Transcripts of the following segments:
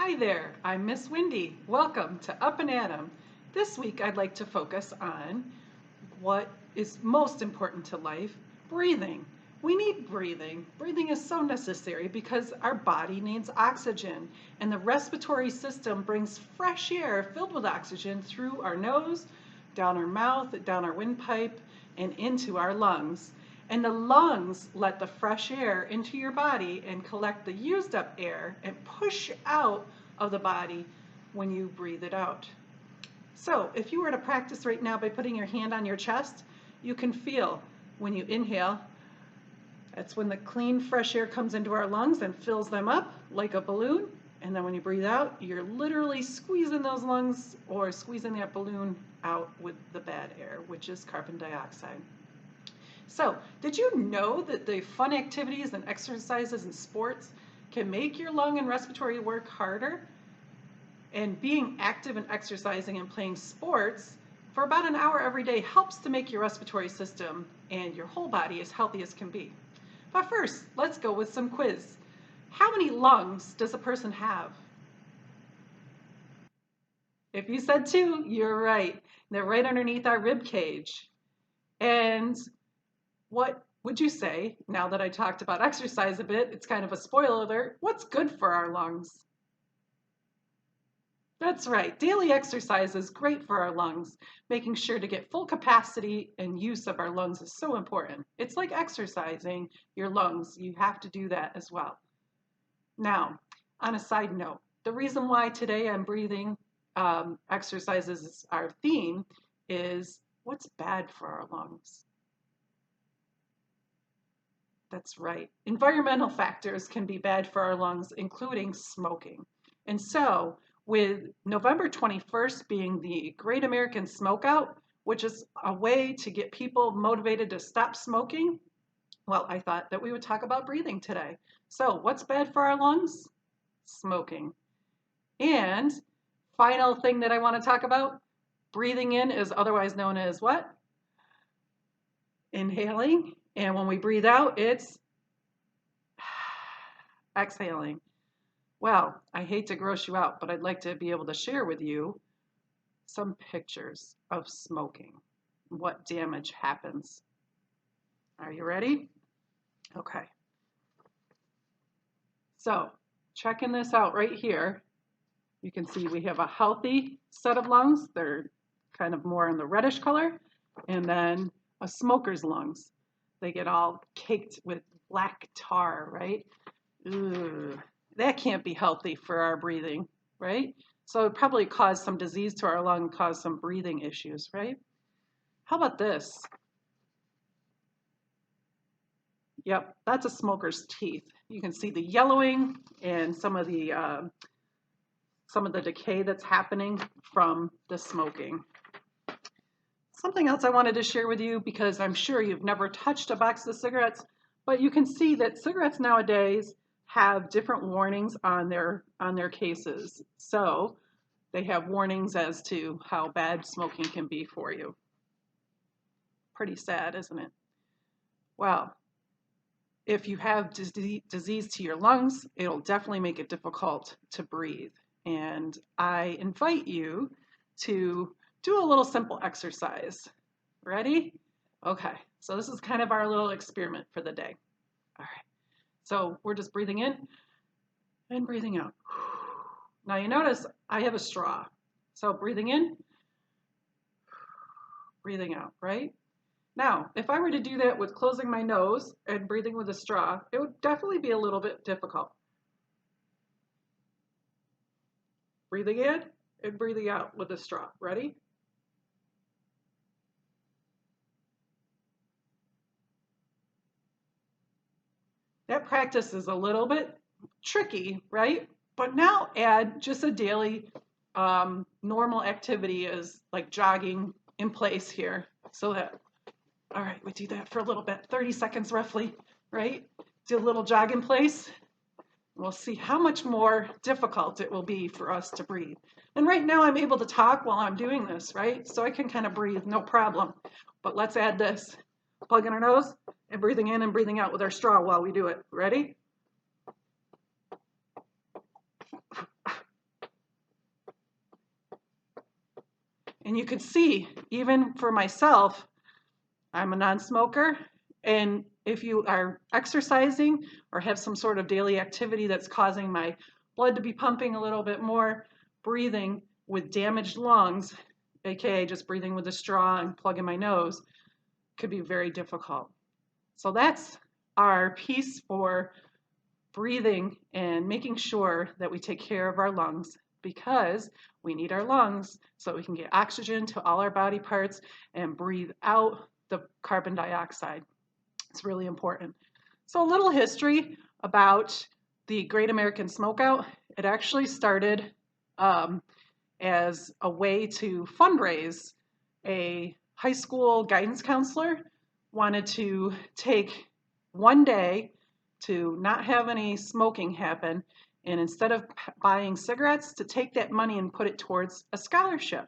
Hi there, I'm Miss Wendy. Welcome to Up and Atom. This week I'd like to focus on what is most important to life, breathing. We need breathing. Breathing is so necessary because our body needs oxygen, and the respiratory system brings fresh air filled with oxygen through our nose, down our mouth, down our windpipe, and into our lungs. And the lungs let the fresh air into your body and collect the used up air and push out of the body when you breathe it out. So if you were to practice right now by putting your hand on your chest, you can feel when you inhale, that's when the clean, fresh air comes into our lungs and fills them up like a balloon. And then when you breathe out, you're literally squeezing those lungs or squeezing that balloon out with the bad air, which is carbon dioxide. So, did you know that the fun activities and exercises and sports can make your lung and respiratory work harder? And being active and exercising and playing sports for about an hour every day helps to make your respiratory system and your whole body as healthy as can be. But first, let's go with some quiz. How many lungs does a person have? If you said two, you're right. They're right underneath our rib cage. And what would you say, now that I talked about exercise a bit, it's kind of a spoiler alert, what's good for our lungs? That's right. Daily exercise is great for our lungs. Making sure to get full capacity and use of our lungs is so important. It's like exercising your lungs. You have to do that as well. Now, on a side note, the reason why today I'm breathing exercises is our theme is what's bad for our lungs. That's right. Environmental factors can be bad for our lungs, including smoking. And so, with November 21st being the Great American Smokeout, which is a way to get people motivated to stop smoking, well, I thought that we would talk about breathing today. So, what's bad for our lungs? Smoking. And final thing that I want to talk about, breathing in is otherwise known as what? Inhaling. And when we breathe out, it's exhaling. Well, I hate to gross you out, but I'd like to be able to share with you some pictures of smoking, what damage happens. Are you ready? Okay. So, checking this out right here, you can see we have a healthy set of lungs. They're kind of more in the reddish color. And then a smoker's lungs. They get all caked with black tar, right? Ugh. That can't be healthy for our breathing, right? So it probably caused some disease to our lung, caused some breathing issues, right? How about this? Yep, that's a smoker's teeth. You can see the yellowing and some of the decay that's happening from the smoking. Something else I wanted to share with you, because I'm sure you've never touched a box of cigarettes, but you can see that cigarettes nowadays have different warnings on their cases. So they have warnings as to how bad smoking can be for you. Pretty sad, isn't it? Well, if you have disease to your lungs, it'll definitely make it difficult to breathe. And I invite you to do a little simple exercise. Ready? Okay, so this is kind of our little experiment for the day. All right, so we're just breathing in and breathing out. Now you notice I have a straw. So breathing in, breathing out, right? Now, if I were to do that with closing my nose and breathing with a straw, it would definitely be a little bit difficult. Breathing in and breathing out with a straw. Ready? That practice is a little bit tricky, right? But now add just a daily normal activity is like jogging in place here. So that, all right, we do that for a little bit, 30 seconds roughly, right? Do a little jog in place. We'll see how much more difficult it will be for us to breathe. And right now I'm able to talk while I'm doing this, right? So I can kind of breathe, no problem. But let's add this. Plug in our nose and breathing in and breathing out with our straw while we do it. Ready? And you could see, even for myself, I'm a non-smoker, and if you are exercising or have some sort of daily activity that's causing my blood to be pumping a little bit more, breathing with damaged lungs, aka just breathing with a straw and plugging my nose, could be very difficult. So that's our piece for breathing and making sure that we take care of our lungs, because we need our lungs so we can get oxygen to all our body parts and breathe out the carbon dioxide. It's really important. So a little history about the Great American Smokeout. It actually started as a way to fundraise. A high school guidance counselor wanted to take one day to not have any smoking happen, and instead of buying cigarettes, to take that money and put it towards a scholarship.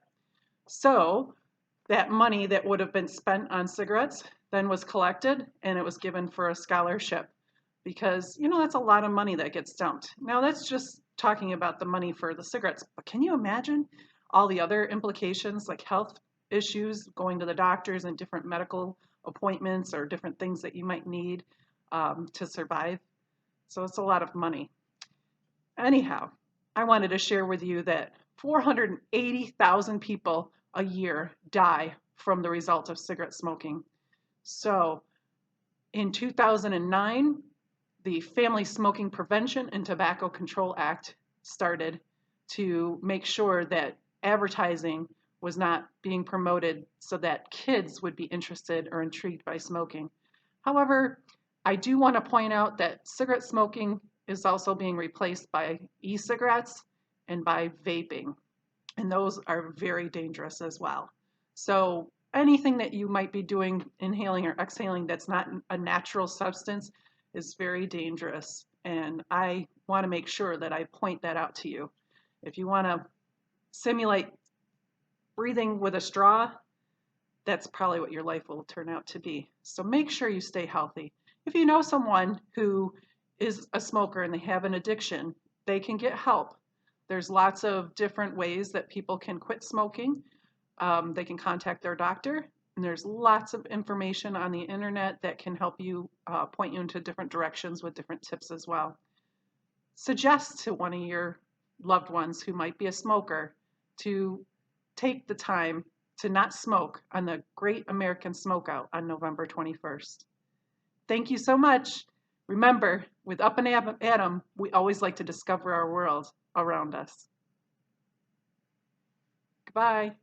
So that money that would have been spent on cigarettes then was collected and it was given for a scholarship, because that's a lot of money that gets dumped. Now that's just talking about the money for the cigarettes, but can you imagine all the other implications, like health issues, going to the doctors and different medical appointments or different things that you might need to survive? So it's a lot of money. Anyhow, I wanted to share with you that 480,000 people a year die from the result of cigarette smoking. So in 2009, the Family Smoking Prevention and Tobacco Control Act started to make sure that advertising was not being promoted so that kids would be interested or intrigued by smoking. However, I do want to point out that cigarette smoking is also being replaced by e-cigarettes and by vaping, and those are very dangerous as well. So anything that you might be doing, inhaling or exhaling, that's not a natural substance is very dangerous, and I want to make sure that I point that out to you. If you want to simulate breathing with a straw, that's probably what your life will turn out to be. So make sure you stay healthy. If you know someone who is a smoker and they have an addiction, they can get help. There's lots of different ways that people can quit smoking. They can contact their doctor, and there's lots of information on the internet that can help you point you into different directions with different tips as well. Suggest to one of your loved ones who might be a smoker to take the time to not smoke on the Great American Smokeout on November 21st. Thank you so much. Remember, with Up and Atom, we always like to discover our world around us. Goodbye.